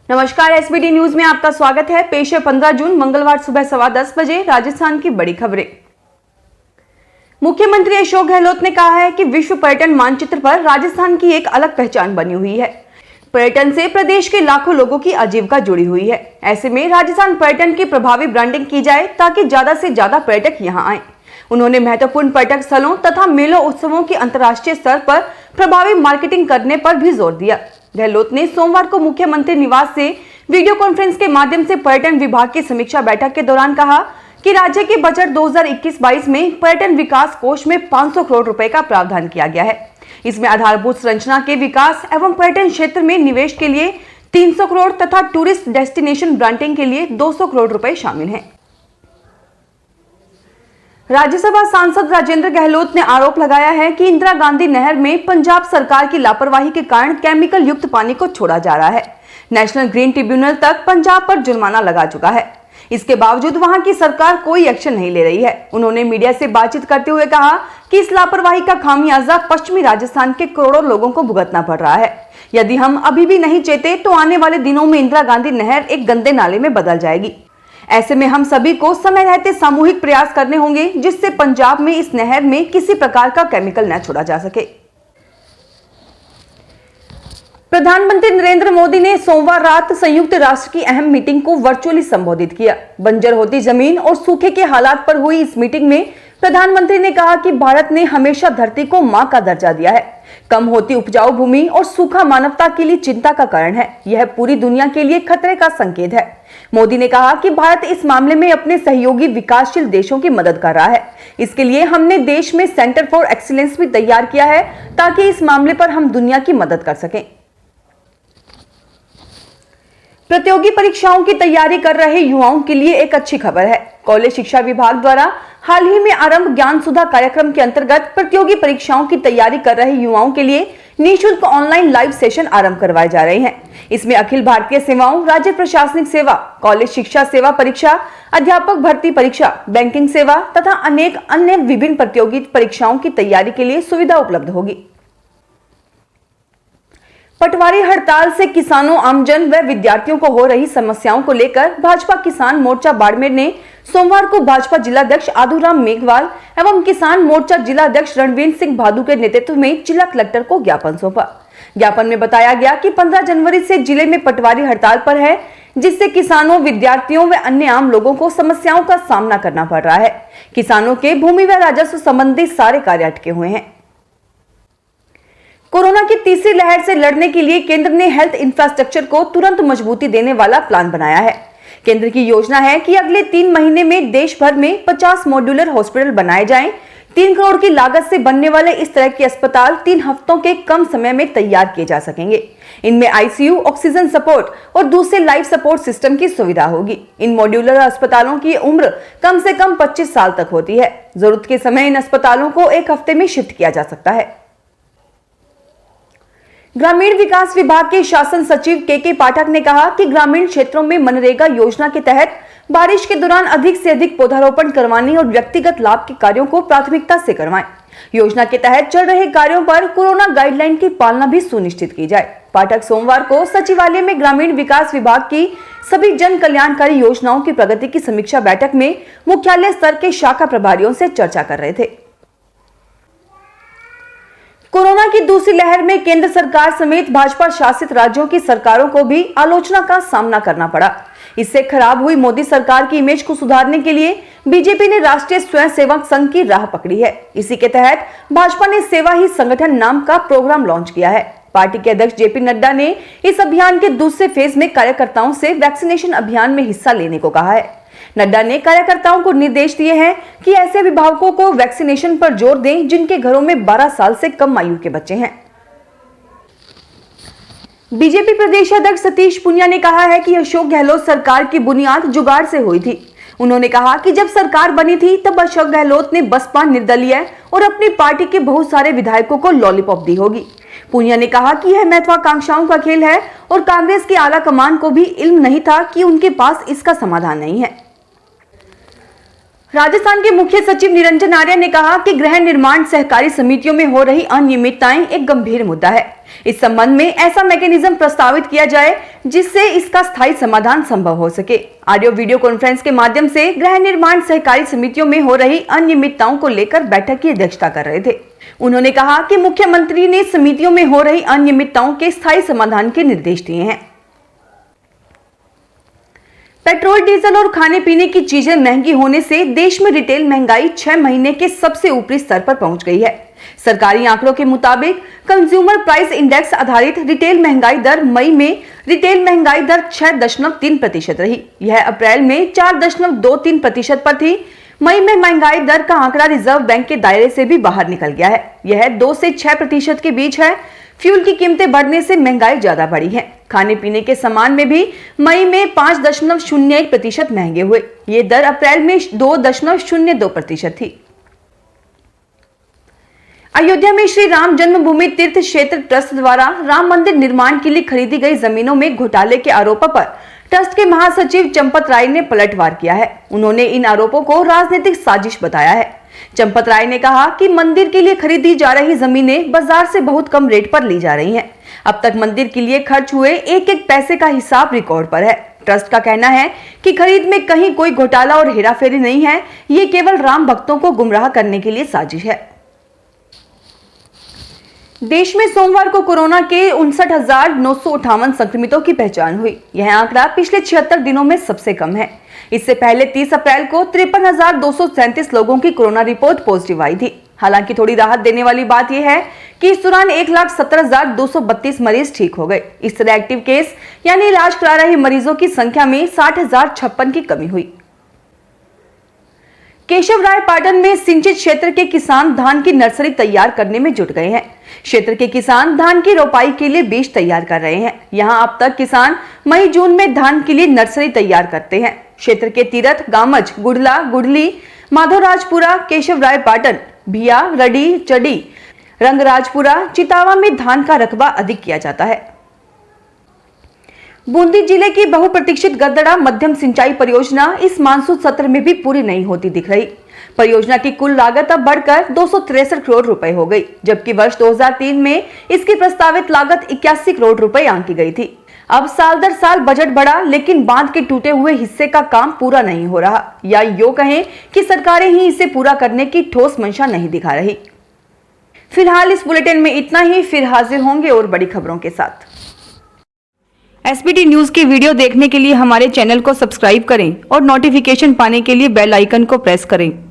नमस्कार, SBT news में आपका स्वागत है। पेश है 15 जून मंगलवार सुबह 10:15 बजे राजस्थान की बड़ी खबरें। मुख्यमंत्री अशोक गहलोत ने कहा है कि विश्व पर्यटन मानचित्र पर राजस्थान की एक अलग पहचान बनी हुई है। पर्यटन से प्रदेश के लाखों लोगों की आजीविका जुड़ी हुई है। ऐसे में राजस्थान पर्यटन की प्रभावी ब्रांडिंग की जाए ताकि ज्यादा से ज्यादा पर्यटक यहां आए। उन्होंने महत्वपूर्ण पर्यटक स्थलों तथा मेलों उत्सवों की अंतर्राष्ट्रीय स्तर पर प्रभावी मार्केटिंग करने पर भी जोर दिया। गहलोत ने सोमवार को मुख्यमंत्री निवास से वीडियो कॉन्फ्रेंस के माध्यम से पर्यटन विभाग की समीक्षा बैठक के दौरान कहा कि राज्य के बजट 2021-22 में पर्यटन विकास कोष में 500 करोड़ रुपए का प्रावधान किया गया है। इसमें आधारभूत संरचना के विकास एवं पर्यटन क्षेत्र में निवेश के लिए 300 करोड़ तथा टूरिस्ट डेस्टिनेशन ब्रांडिंग के लिए 200 करोड़ रुपए शामिल हैं। राज्यसभा सांसद राजेंद्र गहलोत ने आरोप लगाया है कि इंदिरा गांधी नहर में पंजाब सरकार की लापरवाही के कारण केमिकल युक्त पानी को छोड़ा जा रहा है। नेशनल ग्रीन ट्रिब्यूनल तक पंजाब पर जुर्माना लगा चुका है। इसके बावजूद वहां की सरकार कोई एक्शन नहीं ले रही है। उन्होंने मीडिया से बातचीत करते हुए कहा कि इस लापरवाही का खामियाजा पश्चिमी राजस्थान के करोड़ों लोगों को भुगतना पड़ रहा है। यदि हम अभी भी नहीं चेते तो आने वाले दिनों में इंदिरा गांधी नहर एक गंदे नाले में बदल जाएगी। ऐसे में हम सभी को समय रहते सामूहिक प्रयास करने होंगे जिससे पंजाब में इस नहर में किसी प्रकार का केमिकल न छोड़ा जा सके। प्रधानमंत्री नरेंद्र मोदी ने सोमवार रात संयुक्त राष्ट्र की अहम मीटिंग को वर्चुअली संबोधित किया। बंजर होती जमीन और सूखे के हालात पर हुई इस मीटिंग में प्रधानमंत्री ने कहा कि भारत ने हमेशा धरती को मां का दर्जा दिया है। कम होती उपजाऊ भूमि और सूखा मानवता के लिए चिंता का कारण है। यह पूरी दुनिया के लिए खतरे का संकेत है। मोदी ने कहा कि भारत इस मामले में अपने सहयोगी विकासशील देशों की मदद कर रहा है। इसके लिए हमने देश में सेंटर फॉर एक्सीलेंस भी तैयार किया है ताकि इस मामले पर हम दुनिया की मदद कर सकें। प्रतियोगी परीक्षाओं की तैयारी कर रहे युवाओं के लिए एक अच्छी खबर है। कॉलेज शिक्षा विभाग द्वारा हाल ही में आरंभ ज्ञान सुधा कार्यक्रम के अंतर्गत प्रतियोगी परीक्षाओं की तैयारी कर रहे युवाओं के लिए निःशुल्क ऑनलाइन लाइव सेशन आरंभ करवाए जा रहे हैं। इसमें अखिल भारतीय सेवाओं, राज्य प्रशासनिक सेवा, कॉलेज शिक्षा सेवा परीक्षा, अध्यापक भर्ती परीक्षा, बैंकिंग सेवा तथा अनेक अन्य विभिन्न प्रतियोगी परीक्षाओं की तैयारी के लिए सुविधा उपलब्ध होगी। पटवारी हड़ताल से किसानों, आमजन व विद्यार्थियों को हो रही समस्याओं को लेकर भाजपा किसान मोर्चा बाड़मेर ने सोमवार को भाजपा जिलाध्यक्ष आदूराम मेघवाल एवं किसान मोर्चा जिलाध्यक्ष रणवीर सिंह भादु के नेतृत्व में जिला कलेक्टर को ज्ञापन सौंपा। ज्ञापन में बताया गया कि 15 जनवरी से जिले में पटवारी हड़ताल पर है, जिससे किसानों, विद्यार्थियों व अन्य आम लोगों को समस्याओं का सामना करना पड़ रहा है। किसानों के भूमि व राजस्व संबंधी सारे कार्य अटके हुए हैं। कोरोना की तीसरी लहर से लड़ने के लिए केंद्र ने हेल्थ इंफ्रास्ट्रक्चर को तुरंत मजबूती देने वाला प्लान बनाया है। केंद्र की योजना है कि अगले 3 महीने में देश भर में 50 मॉड्यूलर हॉस्पिटल बनाए जाएं। 3 करोड़ की लागत से बनने वाले इस तरह के अस्पताल 3 हफ्तों के कम समय में तैयार किए जा सकेंगे। इनमें आईसीयू, ऑक्सीजन सपोर्ट और दूसरे लाइफ सपोर्ट सिस्टम की सुविधा होगी। इन मॉड्यूलर अस्पतालों की उम्र कम से कम 25 साल तक होती है। जरूरत के समय इन अस्पतालों को 1 हफ्ते में शिफ्ट किया जा सकता है। ग्रामीण विकास विभाग के शासन सचिव के पाठक ने कहा कि ग्रामीण क्षेत्रों में मनरेगा योजना के तहत बारिश के दौरान अधिक से अधिक पौधारोपण करवाने और व्यक्तिगत लाभ के कार्यों को प्राथमिकता से करवाएं। योजना के तहत चल रहे कार्यों पर कोरोना गाइडलाइन की पालना भी सुनिश्चित की जाए। पाठक सोमवार को सचिवालय में ग्रामीण विकास विभाग की सभी जन कल्याणकारी योजनाओं की प्रगति की समीक्षा बैठक में मुख्यालय स्तर के शाखा प्रभारियों से चर्चा कर रहे थे। कोरोना की दूसरी लहर में केंद्र सरकार समेत भाजपा शासित राज्यों की सरकारों को भी आलोचना का सामना करना पड़ा। इससे खराब हुई मोदी सरकार की इमेज को सुधारने के लिए बीजेपी ने राष्ट्रीय स्वयंसेवक संघ की राह पकड़ी है। इसी के तहत भाजपा ने सेवा ही संगठन नाम का प्रोग्राम लॉन्च किया है। पार्टी के अध्यक्ष जेपी नड्डा ने इस अभियान के दूसरे फेज में कार्यकर्ताओं से वैक्सीनेशन अभियान में हिस्सा लेने को कहा है। नड्डा ने कार्यकर्ताओं को निर्देश दिए हैं कि ऐसे अभिभावकों को वैक्सीनेशन पर जोर दें जिनके घरों में 12 साल से कम आयु के बच्चे हैं। बीजेपी प्रदेश अध्यक्ष सतीश पूनिया ने कहा है कि अशोक गहलोत सरकार की बुनियाद जुगाड़ से हुई थी। उन्होंने कहा कि जब सरकार बनी थी तब अशोक गहलोत ने बसपा, निर्दलीय और अपनी पार्टी के बहुत सारे विधायकों को लॉलीपॉप दी होगी। पूनिया ने कहा कि यह महत्वाकांक्षाओं का खेल है और कांग्रेस की आला कमान को भी इल्म नहीं था कि उनके पास इसका समाधान नहीं है। राजस्थान के मुख्य सचिव निरंजन आर्य ने कहा कि गृह निर्माण सहकारी समितियों में हो रही अनियमितताएं एक गंभीर मुद्दा है। इस संबंध में ऐसा मैकेनिज्म प्रस्तावित किया जाए जिससे इसका स्थायी समाधान संभव हो सके। आर्य वीडियो कॉन्फ्रेंस के माध्यम से गृह निर्माण सहकारी समितियों में हो रही अनियमितताओं को लेकर बैठक की अध्यक्षता कर रहे थे। उन्होंने कहा कि मुख्यमंत्री ने समितियों में हो रही अनियमितताओं के स्थायी समाधान के निर्देश दिए हैं। पेट्रोल, डीजल और खाने पीने की चीजें महंगी होने से देश में रिटेल महंगाई 6 महीने के सबसे ऊपरी स्तर पर पहुंच गई है। सरकारी आंकड़ों के मुताबिक कंज्यूमर प्राइस इंडेक्स आधारित रिटेल महंगाई दर मई में रिटेल महंगाई दर 6.3% रही। यह अप्रैल में 4.23% पर थी। मई में महंगाई दर का आंकड़ा रिजर्व बैंक के दायरे से भी बाहर निकल गया है। यह 2 से 6% के बीच है। फ्यूल की कीमतें बढ़ने से महंगाई ज्यादा बढ़ी है। खाने पीने के सामान में भी मई में 5.01% महंगे हुए। ये दर अप्रैल में 2.02% थी। अयोध्या में श्री राम जन्मभूमि तीर्थ क्षेत्र ट्रस्ट द्वारा राम मंदिर निर्माण के लिए खरीदी गई जमीनों में घोटाले के आरोपों पर ट्रस्ट के महासचिव चंपत राय ने पलटवार किया है। उन्होंने इन आरोपों को राजनीतिक साजिश बताया है। चंपत राय ने कहा कि मंदिर के लिए खरीदी जा रही जमीनें बाजार से बहुत कम रेट पर ली जा रही हैं। अब तक मंदिर के लिए खर्च हुए एक एक पैसे का हिसाब रिकॉर्ड पर है। ट्रस्ट का कहना है कि खरीद में कहीं कोई घोटाला और हेराफेरी नहीं है। ये केवल राम भक्तों को गुमराह करने के लिए साजिश है। देश में सोमवार को कोरोना के 59,958 संक्रमितों की पहचान हुई। यह आंकड़ा पिछले 76 दिनों में सबसे कम है। इससे पहले 30 अप्रैल को 53,237 लोगों की कोरोना रिपोर्ट पॉजिटिव आई थी। हालांकि थोड़ी राहत देने वाली बात यह है कि इस दौरान 1,17,232 मरीज ठीक हो गए। इस तरह एक्टिव केस यानी इलाज करा रहे मरीजों की संख्या में 60,056 की कमी हुई। केशवरायपाटन में सिंचित क्षेत्र के किसान धान की नर्सरी तैयार करने में जुट गए हैं। क्षेत्र के किसान धान की रोपाई के लिए बीज तैयार कर रहे हैं। यहां अब तक किसान मई जून में धान के लिए नर्सरी तैयार करते हैं। क्षेत्र के तीरथ, गामज, गुडला, गुडली, माधोराजपुरा, केशवरायपाटन, भिया, रडी, चडी, रंगराजपुरा, चितावा में धान का रकबा अधिक किया जाता है। बूंदी जिले की बहुप्रतीक्षित गद्दड़ा मध्यम सिंचाई परियोजना इस मानसून सत्र में भी पूरी नहीं होती दिख रही। परियोजना की कुल लागत अब बढ़कर 263 करोड़ रुपए हो गई, जबकि वर्ष 2003 में इसकी प्रस्तावित लागत 81 करोड़ रुपए आंकी गई थी। अब साल दर साल बजट बढ़ा, लेकिन बांध के टूटे हुए हिस्से का काम पूरा नहीं हो रहा, या यूं कहें कि सरकारें ही इसे पूरा करने की ठोस मंशा नहीं दिखा रही। फिलहाल इस बुलेटिन में इतना ही। फिर हाजिर होंगे और बड़ी खबरों के साथ। एसबीटी न्यूज की वीडियो देखने के लिए हमारे चैनल को सब्सक्राइब करें और नोटिफिकेशन पाने के लिए बेल आइकन को प्रेस करें।